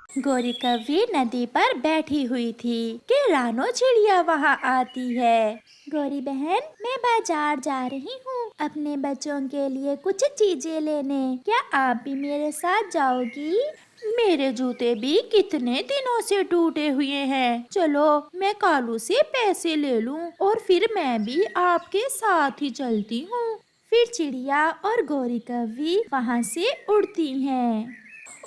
गोरी कौवी नदी पर बैठी हुई थी कि रानो चिड़िया वहाँ आती है। गोरी बहन, मैं बाजार जा रही हूँ अपने बच्चों के लिए कुछ चीजें लेने। क्या आप भी मेरे साथ जाओगी? मेरे जूते भी कितने दिनों से टूटे हुए हैं। चलो मैं कालू से पैसे ले लूँ और फिर मैं भी आपके साथ ही चलती हूँ। फिर चिड़िया और गोरी कौवी वहाँ से उड़ती हैं।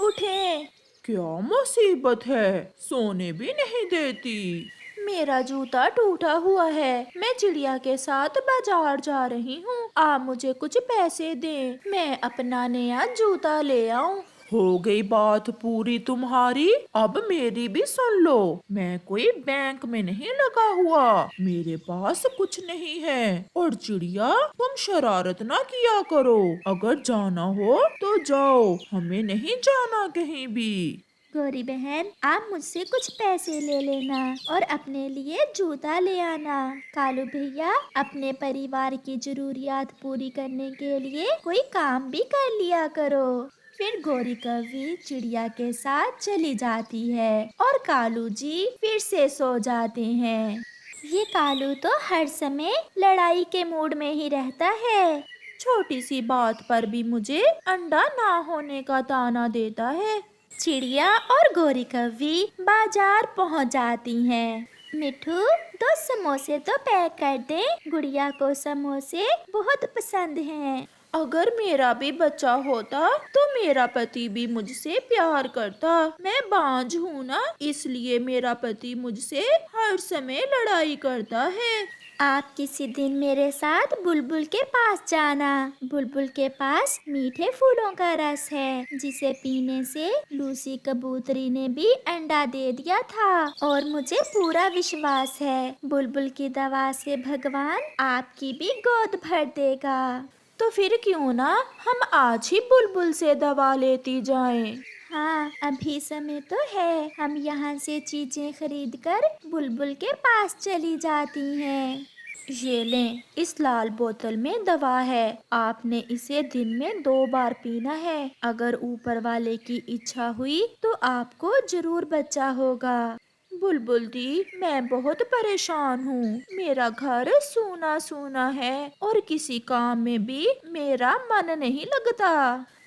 उठें, क्या मुसीबत है, सोने भी नहीं देती। मेरा जूता टूटा हुआ है। मैं चिड़िया के साथ बाजार जा रही हूँ। आप मुझे कुछ पैसे दें, मैं अपना नया जूता ले आऊँ। हो गई बात पूरी तुम्हारी, अब मेरी भी सुन लो। मैं कोई बैंक में नहीं लगा हुआ, मेरे पास कुछ नहीं है। और चिड़िया, तुम शरारत ना किया करो। अगर जाना हो तो जाओ, हमें नहीं जाना कहीं भी। गोरी बहन, आप मुझसे कुछ पैसे ले लेना और अपने लिए जूता ले आना। कालू भैया, अपने परिवार की जरूरियात पूरी करने के लिए कोई काम भी कर लिया करो। फिर गोरी कौवी चिड़िया के साथ चली जाती है और कालू जी फिर से सो जाते हैं। ये कालू तो हर समय लड़ाई के मूड में ही रहता है। छोटी सी बात पर भी मुझे अंडा ना होने का ताना देता है। चिड़िया और गोरी कौवी बाजार पहुंच जाती हैं। मिठू, 2 समोसे तो पैक कर दे, गुड़िया को समोसे बहुत पसंद हैं। अगर मेरा भी बच्चा होता तो मेरा पति भी मुझसे प्यार करता। मैं बांझ हूँ ना, इसलिए मेरा पति मुझसे हर समय लड़ाई करता है। आप किसी दिन मेरे साथ बुलबुल के पास जाना। बुलबुल के पास मीठे फूलों का रस है, जिसे पीने से लूसी कबूतरी ने भी अंडा दे दिया था और मुझे पूरा विश्वास है बुलबुल की दवा से भगवान आपकी भी गोद भर देगा। तो फिर क्यों ना हम आज ही बुलबुल से दवा लेती जाएं। हाँ, अभी समय तो है। हम यहाँ से चीजें खरीद कर बुलबुल के पास चली जाती हैं। ये लें, इस लाल बोतल में दवा है। आपने इसे दिन में 2 बार पीना है। अगर ऊपर वाले की इच्छा हुई तो आपको जरूर बच्चा होगा। बुलबुल दी, मैं बहुत परेशान हूँ। मेरा घर सूना सूना है और किसी काम में भी मेरा मन नहीं लगता।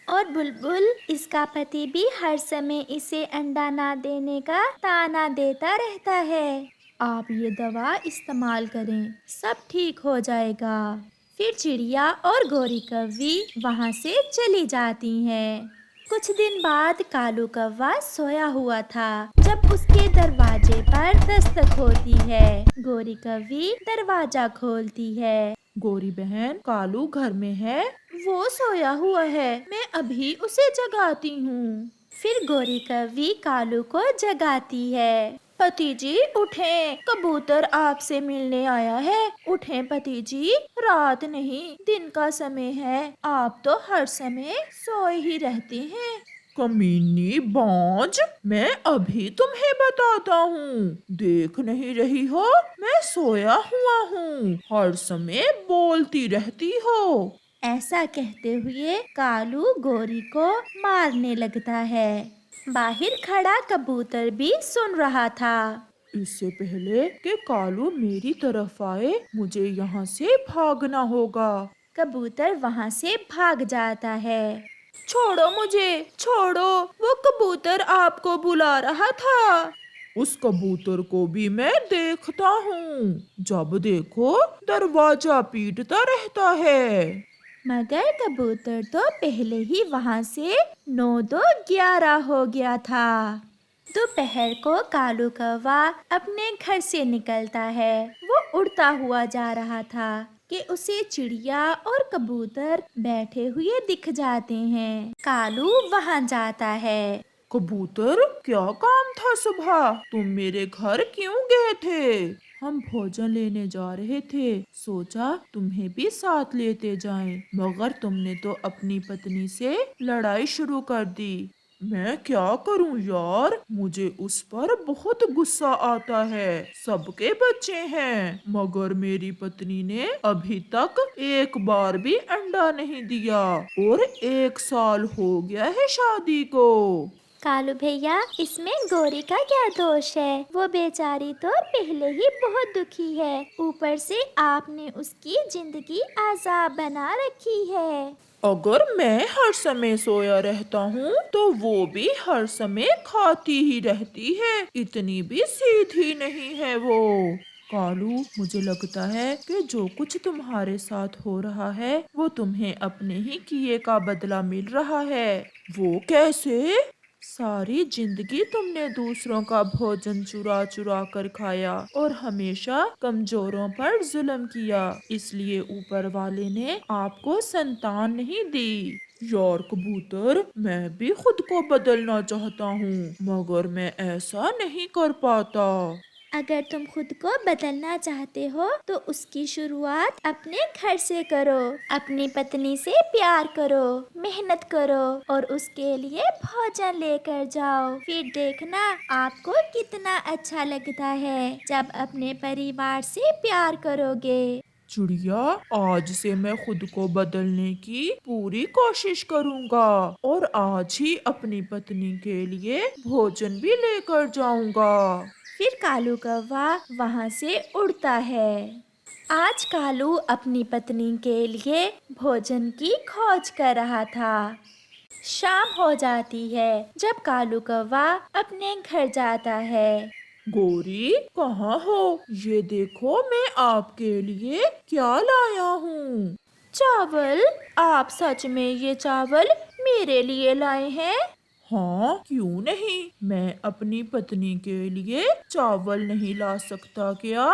और बुलबुल, इसका पति भी हर समय इसे अंडा ना देने का ताना देता रहता है। आप ये दवा इस्तेमाल करें, सब ठीक हो जाएगा। फिर चिड़िया और गोरी कौवी वहाँ से चली जाती हैं। कुछ दिन बाद कालू कौवा सोया हुआ था जब उसके दरवाजे पर दस्तक होती है। गोरी कौवी दरवाजा खोलती है। गोरी बहन, कालू घर में है? वो सोया हुआ है, मैं अभी उसे जगाती हूँ। फिर गोरी कौवी कालू को जगाती है। पति जी उठें, कबूतर आपसे मिलने आया है। उठें पति जी, रात नहीं दिन का समय है। आप तो हर समय सोए ही रहते हैं। कमीनी बांझ, मैं अभी तुम्हें बताता हूँ। देख नहीं रही हो, मैं सोया हुआ हूँ, हर समय बोलती रहती हो। ऐसा कहते हुए कालू गोरी को मारने लगता है। बाहर खड़ा कबूतर भी सुन रहा था। इससे पहले कि कालू मेरी तरफ आए, मुझे यहाँ से भागना होगा। कबूतर वहाँ से भाग जाता है। छोड़ो मुझे, छोड़ो, वो कबूतर आपको बुला रहा था। उस कबूतर को भी मैं देखता हूँ, जब देखो दरवाजा पीटता रहता है। मगर कबूतर तो पहले ही वहाँ से 9-2-11 हो गया था। दोपहर को कालू कौवा अपने घर से निकलता है। वो उड़ता हुआ जा रहा था कि उसे चिड़िया और कबूतर बैठे हुए दिख जाते हैं। कालू वहाँ जाता है। कबूतर, क्या काम था सुबह? तुम मेरे घर क्यों गए थे? हम भोजन लेने जा रहे थे, सोचा तुम्हें भी साथ लेते जाएं, मगर तुमने तो अपनी पत्नी से लड़ाई शुरू कर दी। मैं क्या करूं यार, मुझे उस पर बहुत गुस्सा आता है। सबके बच्चे हैं, मगर मेरी पत्नी ने अभी तक एक बार भी अंडा नहीं दिया और 1 साल हो गया है शादी को। कालू भैया, इसमें गोरी का क्या दोष है? वो बेचारी तो पहले ही बहुत दुखी है, ऊपर से आपने उसकी जिंदगी आजाद बना रखी है। अगर मैं हर समय सोया रहता हूँ तो वो भी हर समय खाती ही रहती है, इतनी भी सीधी नहीं है वो। कालू, मुझे लगता है कि जो कुछ तुम्हारे साथ हो रहा है वो तुम्हें अपने ही किए का बदला मिल रहा है। वो कैसे? सारी जिंदगी तुमने दूसरों का भोजन चुरा चुरा कर खाया और हमेशा कमजोरों पर जुल्म किया, इसलिए ऊपर वाले ने आपको संतान नहीं दी। यार कबूतर, मैं भी खुद को बदलना चाहता हूँ, मगर मैं ऐसा नहीं कर पाता। अगर तुम खुद को बदलना चाहते हो तो उसकी शुरुआत अपने घर से करो। अपनी पत्नी से प्यार करो, मेहनत करो और उसके लिए भोजन लेकर जाओ। फिर देखना आपको कितना अच्छा लगता है जब अपने परिवार से प्यार करोगे। चिड़िया, आज से मैं खुद को बदलने की पूरी कोशिश करूँगा और आज ही अपनी पत्नी के लिए भोजन भी लेकर जाऊँगा। फिर कालू कौवा वहाँ से उड़ता है। आज कालू अपनी पत्नी के लिए भोजन की खोज कर रहा था। शाम हो जाती है जब कालू कौवा अपने घर जाता है। गोरी, कहाँ हो? ये देखो मैं आपके लिए क्या लाया हूँ। चावल? आप सच में ये चावल मेरे लिए लाए हैं? हाँ, क्यों नहीं, मैं अपनी पत्नी के लिए चावल नहीं ला सकता क्या?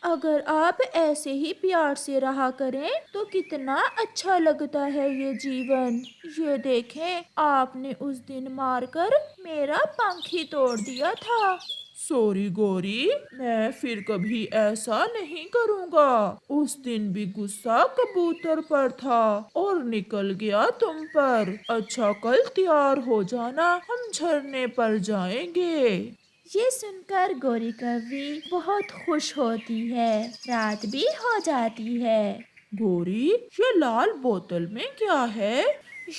अगर आप ऐसे ही प्यार से रहा करें तो कितना अच्छा लगता है ये जीवन। ये देखें, आपने उस दिन मारकर मेरा पंख ही तोड़ दिया था। सॉरी गोरी, मैं फिर कभी ऐसा नहीं करूँगा। उस दिन भी गुस्सा कबूतर पर था और निकल गया तुम पर। अच्छा, कल तैयार हो जाना, हम झरने पर जाएंगे। ये सुनकर गोरी कौवी बहुत खुश होती है। रात भी हो जाती है। गोरी, ये लाल बोतल में क्या है?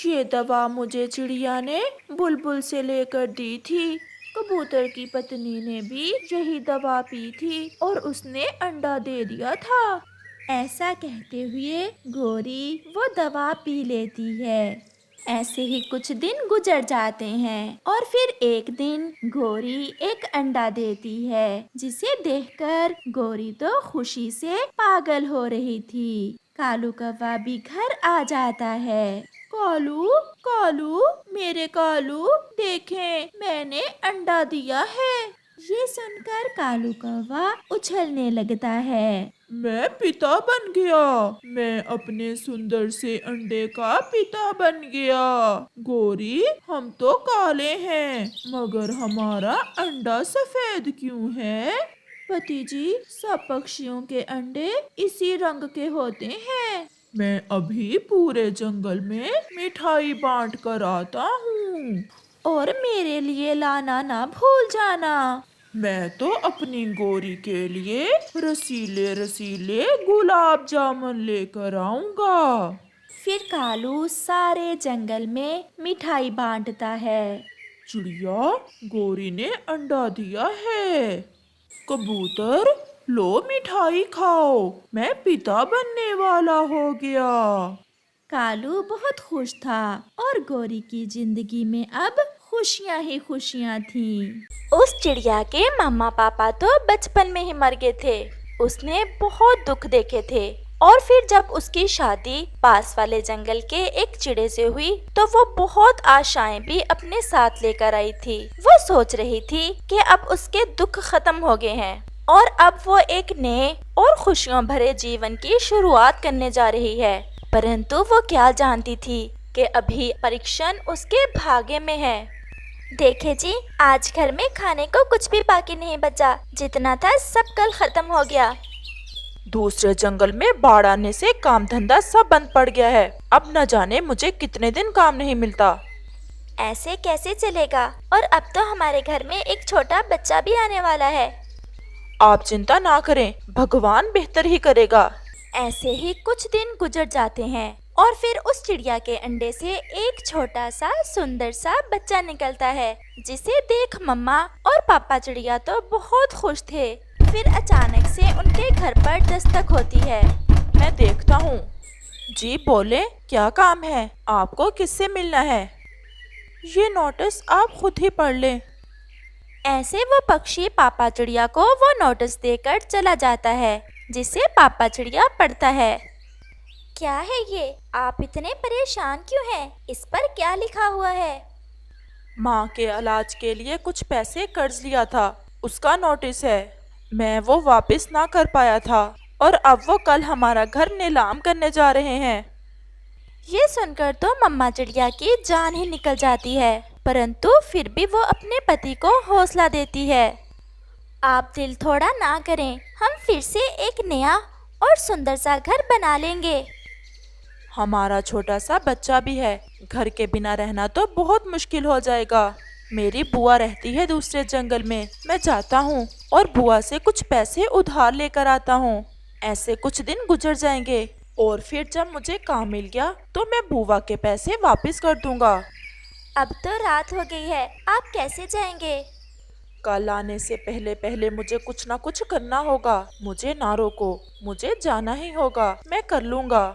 ये दवा मुझे चिड़िया ने बुलबुल से लेकर दी थी। कबूतर की पत्नी ने भी यही दवा पी थी और उसने अंडा दे दिया था। ऐसा कहते हुए गोरी वो दवा पी लेती है। ऐसे ही कुछ दिन गुजर जाते हैं और फिर एक दिन गोरी एक अंडा देती है, जिसे देखकर गोरी तो खुशी से पागल हो रही थी। कालू कौवा भी घर आ जाता है। कालू, कालू, मेरे कालू, देखें मैंने अंडा दिया है। ये सुनकर कालू कौवा उछलने लगता है। मैं पिता बन गया, मैं अपने सुंदर से अंडे का पिता बन गया। गोरी, हम तो काले हैं, मगर हमारा अंडा सफेद क्यों है? पति जी, सब पक्षियों के अंडे इसी रंग के होते हैं। मैं अभी पूरे जंगल में मिठाई बांट कर आता हूँ। और मेरे लिए लाना ना भूल जाना। मैं तो अपनी गोरी के लिए रसीले रसीले गुलाब जामुन लेकर आऊंगा। फिर कालू सारे जंगल में मिठाई बांटता है। चिड़िया, गोरी ने अंडा दिया है। कबूतर, लो मिठाई खाओ, मैं पिता बनने वाला हो गया। कालू बहुत खुश था और गोरी की जिंदगी में अब खुशियां ही खुशियां थीं। उस चिड़िया के मम्मा पापा तो बचपन में ही मर गए थे। उसने बहुत दुख देखे थे और फिर जब उसकी शादी पास वाले जंगल के एक चिड़े से हुई तो वो बहुत आशाएं भी अपने साथ लेकर आई थी। वो सोच रही थी कि अब उसके दुख खत्म हो गए हैं और अब वो एक नए और खुशियों भरे जीवन की शुरुआत करने जा रही है। परंतु वो क्या जानती थी कि अभी परीक्षण उसके भाग्य में है। देखे जी, आज घर में खाने को कुछ भी बाकी नहीं बचा, जितना था सब कल खत्म हो गया। दूसरे जंगल में बाढ़ आने से काम धंधा सब बंद पड़ गया है। अब न जाने मुझे कितने दिन काम नहीं मिलता। ऐसे कैसे चलेगा? और अब तो हमारे घर में एक छोटा बच्चा भी आने वाला है। आप चिंता ना करें, भगवान बेहतर ही करेगा। ऐसे ही कुछ दिन गुजर जाते हैं और फिर उस चिड़िया के अंडे से एक छोटा सा सुंदर सा बच्चा निकलता है, जिसे देख मम्मा और पापा चिड़िया तो बहुत खुश थे। फिर अचानक से उनके घर पर दस्तक होती है। मैं देखता हूँ। जी बोले, क्या काम है? आपको किससे मिलना है? ये नोटिस आप खुद ही पढ़ लें। ऐसे वो पक्षी पापा चिड़िया को वो नोटिस देकर चला जाता है, जिसे पापा चिड़िया पढ़ता है। क्या है ये? आप इतने परेशान क्यों हैं? इस पर क्या लिखा हुआ है? माँ के इलाज के लिए कुछ पैसे कर्ज लिया था, उसका नोटिस है। मैं वो वापस ना कर पाया था और अब वो कल हमारा घर नीलाम करने जा रहे हैं। ये सुनकर तो मम्मा चिड़िया की जान ही निकल जाती है, परंतु फिर भी वो अपने पति को हौसला देती है। आप दिल थोड़ा ना करें, हम फिर से एक नया और सुंदर सा घर बना लेंगे। हमारा छोटा सा बच्चा भी है, घर के बिना रहना तो बहुत मुश्किल हो जाएगा। मेरी बुआ रहती है दूसरे जंगल में, मैं जाता हूँ और बुआ से कुछ पैसे उधार लेकर आता हूँ। ऐसे कुछ दिन गुजर जाएंगे और फिर जब मुझे काम मिल गया तो मैं बुआ के पैसे वापस कर दूंगा। अब तो रात हो गई है, आप कैसे जाएंगे? कल आने से पहले पहले मुझे कुछ ना कुछ करना होगा। मुझे ना रोको, मुझे जाना ही होगा, मैं कर लूंगा।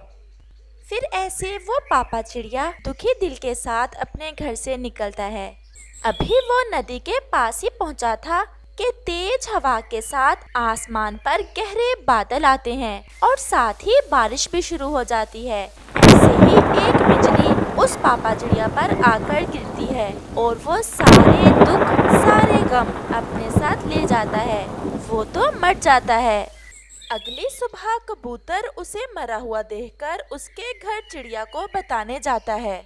फिर ऐसे वो पापा चिड़िया दुखी दिल के साथ अपने घर से निकलता है। अभी वो नदी के पास ही पहुंचा था कि तेज हवा के साथ आसमान पर गहरे बादल आते हैं और साथ ही बारिश भी शुरू हो जाती है। ऐसे ही एक बिजली उस पापा चिड़िया पर आकर गिरती है और वो सारे दुख सारे गम अपने साथ ले जाता है। वो तो मर जाता है। अगली सुबह कबूतर उसे मरा हुआ देखकर उसके घर चिड़िया को बताने जाता है।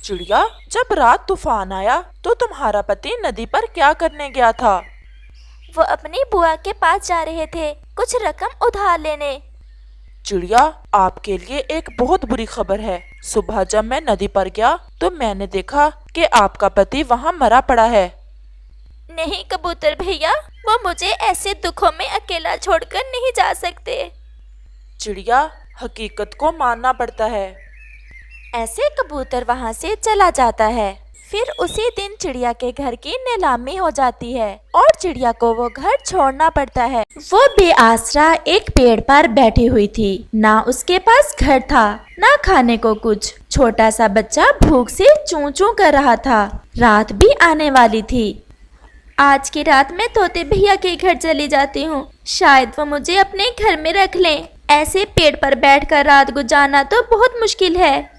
चिड़िया, जब रात तूफान आया तो तुम्हारा पति नदी पर क्या करने गया था? वो अपनी बुआ के पास जा रहे थे, कुछ रकम उधार लेने। चिड़िया, आपके लिए एक बहुत बुरी खबर है। सुबह जब मैं नदी पर गया तो मैंने देखा कि आपका पति वहाँ मरा पड़ा है। नहीं कबूतर भैया, वो मुझे ऐसे दुखों में अकेला छोड़कर नहीं जा सकते। चिड़िया, हकीकत को मानना पड़ता है। ऐसे कबूतर वहाँ से चला जाता है। फिर उसी दिन चिड़िया के घर की नीलामी हो जाती है और चिड़िया को वो घर छोड़ना पड़ता है। वो बेआसरा एक पेड़ पर बैठी हुई थी, ना उसके पास घर था ना खाने को कुछ। छोटा सा बच्चा भूख से चूं चूं कर रहा था। रात भी आने वाली थी। आज की रात मैं तोते भैया के घर चली जाती हूँ, शायद वो मुझे अपने घर में रख लें। ऐसे पेड़ पर बैठकर रात गुजारना तो बहुत मुश्किल है।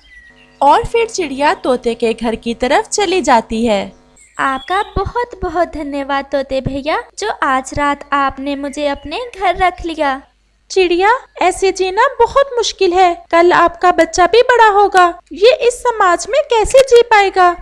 और फिर चिड़िया तोते के घर की तरफ चली जाती है। आपका बहुत बहुत धन्यवाद तोते भैया, जो आज रात आपने मुझे अपने घर रख लिया। चिड़िया, ऐसे जीना बहुत मुश्किल है। कल आपका बच्चा भी बड़ा होगा, ये इस समाज में कैसे जी पाएगा?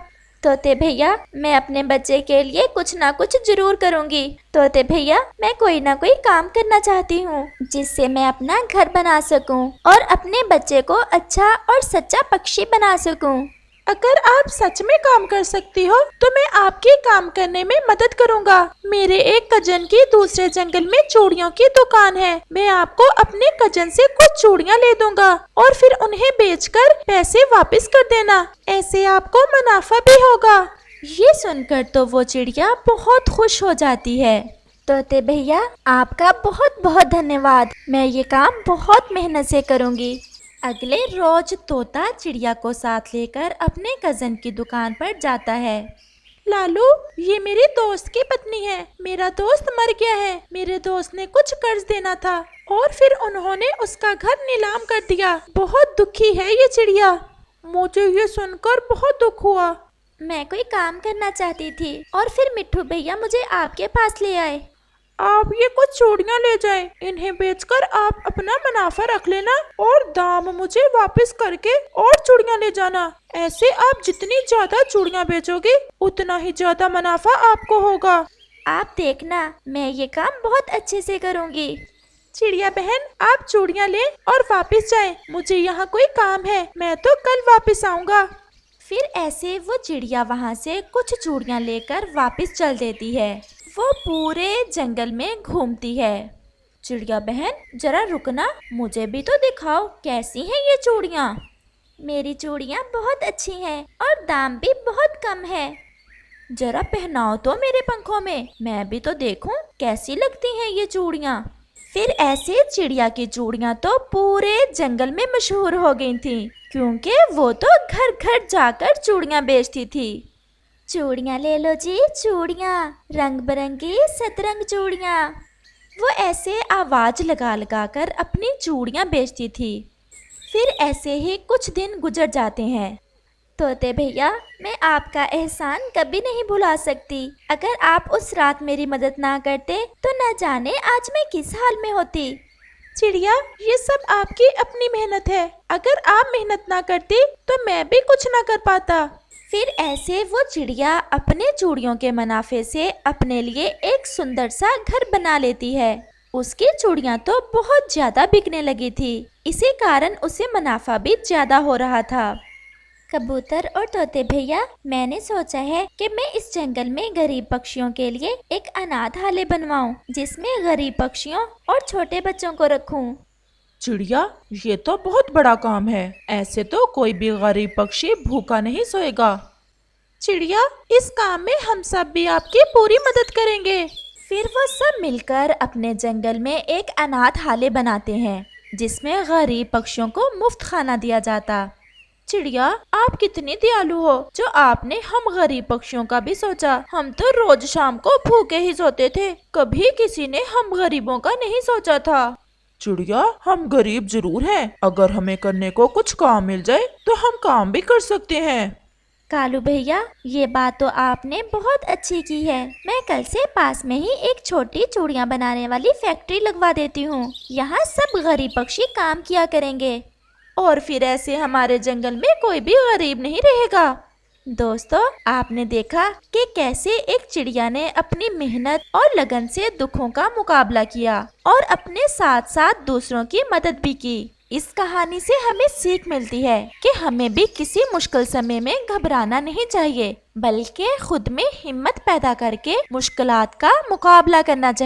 तोते भैया, मैं अपने बच्चे के लिए कुछ ना कुछ जरूर करूंगी। तोते भैया, मैं कोई ना कोई काम करना चाहती हूँ जिससे मैं अपना घर बना सकूं और अपने बच्चे को अच्छा और सच्चा पक्षी बना सकूं। अगर आप सच में काम कर सकती हो तो मैं आपके काम करने में मदद करूंगा। मेरे एक कजन की दूसरे जंगल में चूड़ियों की दुकान है। मैं आपको अपने कजन से कुछ चूड़ियां ले दूंगा और फिर उन्हें बेचकर पैसे वापस कर देना। ऐसे आपको मुनाफा भी होगा। ये सुनकर तो वो चिड़िया बहुत खुश हो जाती है। तोते भैया, आपका बहुत बहुत धन्यवाद। मैं ये काम बहुत मेहनत से करूँगी। अगले रोज तोता चिड़िया को साथ लेकर अपने कजन की दुकान पर जाता है। लालू, ये मेरी दोस्त की पत्नी है। मेरा दोस्त मर गया है। मेरे दोस्त ने कुछ कर्ज देना था और फिर उन्होंने उसका घर नीलाम कर दिया। बहुत दुखी है ये चिड़िया। मुझे ये सुनकर बहुत दुख हुआ। मैं कोई काम करना चाहती थी और फिर मिट्ठू भैया मुझे आपके पास ले आए। आप ये कुछ चूड़ियां ले जाएं। इन्हें बेचकर आप अपना मुनाफा रख लेना और दाम मुझे वापस करके और चूड़ियां ले जाना। ऐसे आप जितनी ज्यादा चूड़ियां बेचोगे उतना ही ज्यादा मुनाफा आपको होगा। आप देखना, मैं ये काम बहुत अच्छे से करूँगी। चिड़िया बहन, आप चूड़ियां लें और वापस जाएं। मुझे यहाँ कोई काम है, मैं तो कल वापस आऊँगा। फिर ऐसे वो चिड़िया वहाँ से कुछ चूड़ियाँ लेकर वापस चल देती है। वो पूरे जंगल में घूमती है। चिड़िया बहन, जरा रुकना, मुझे भी तो दिखाओ कैसी हैं ये चूड़ियाँ। मेरी चूड़ियाँ बहुत अच्छी हैं और दाम भी बहुत कम है। जरा पहनाओ तो मेरे पंखों में, मैं भी तो देखूं कैसी लगती हैं ये चूड़ियाँ। फिर ऐसे चिड़िया की चूड़ियाँ तो पूरे जंगल में मशहूर हो गई थीं, क्योंकि वो तो घर घर जाकर चूड़ियाँ बेचती थी। चूड़ियाँ ले लो जी, चूड़ियाँ, रंग बिरंगी सतरंग चूड़ियाँ। वो ऐसे आवाज लगा लगा कर अपनी चूड़ियाँ बेचती थी। फिर ऐसे ही कुछ दिन गुजर जाते हैं। तोते भैया, मैं आपका एहसान कभी नहीं भुला सकती। अगर आप उस रात मेरी मदद ना करते तो न जाने आज मैं किस हाल में होती। चिड़िया, ये सब आपकी अपनी मेहनत है। अगर आप मेहनत ना करती तो मैं भी कुछ ना कर पाता। फिर ऐसे वो चिड़िया अपने चूड़ियों के मुनाफे से अपने लिए एक सुंदर सा घर बना लेती है। उसकी चूड़ियाँ तो बहुत ज्यादा बिकने लगी थी, इसी कारण उसे मुनाफा भी ज्यादा हो रहा था। कबूतर और तोते भैया, मैंने सोचा है कि मैं इस जंगल में गरीब पक्षियों के लिए एक अनाथालय बनवाऊं, जिसमें गरीब पक्षियों और छोटे बच्चों को रखूं। चिड़िया, ये तो बहुत बड़ा काम है। ऐसे तो कोई भी गरीब पक्षी भूखा नहीं सोएगा। चिड़िया, इस काम में हम सब भी आपकी पूरी मदद करेंगे। फिर वो सब मिलकर अपने जंगल में एक अनाथालय बनाते हैं, जिसमें गरीब पक्षियों को मुफ्त खाना दिया जाता। चिड़िया, आप कितनी दयालु हो जो आपने हम गरीब पक्षियों का भी सोचा। हम तो रोज शाम को भूखे ही सोते थे, कभी किसी ने हम गरीबों का नहीं सोचा था। चिड़िया, हम गरीब जरूर हैं। अगर हमें करने को कुछ काम मिल जाए तो हम काम भी कर सकते हैं। कालू भैया, ये बात तो आपने बहुत अच्छी की है। मैं कल से पास में ही एक छोटी चूड़ियाँ बनाने वाली फैक्ट्री लगवा देती हूँ। यहाँ सब गरीब पक्षी काम किया करेंगे और फिर ऐसे हमारे जंगल में कोई भी गरीब नहीं रहेगा। दोस्तों, आपने देखा कि कैसे एक चिड़िया ने अपनी मेहनत और लगन से दुखों का मुकाबला किया और अपने साथ साथ दूसरों की मदद भी की। इस कहानी से हमें सीख मिलती है कि हमें भी किसी मुश्किल समय में घबराना नहीं चाहिए, बल्कि खुद में हिम्मत पैदा करके मुश्किलात का मुकाबला करना चाहिए।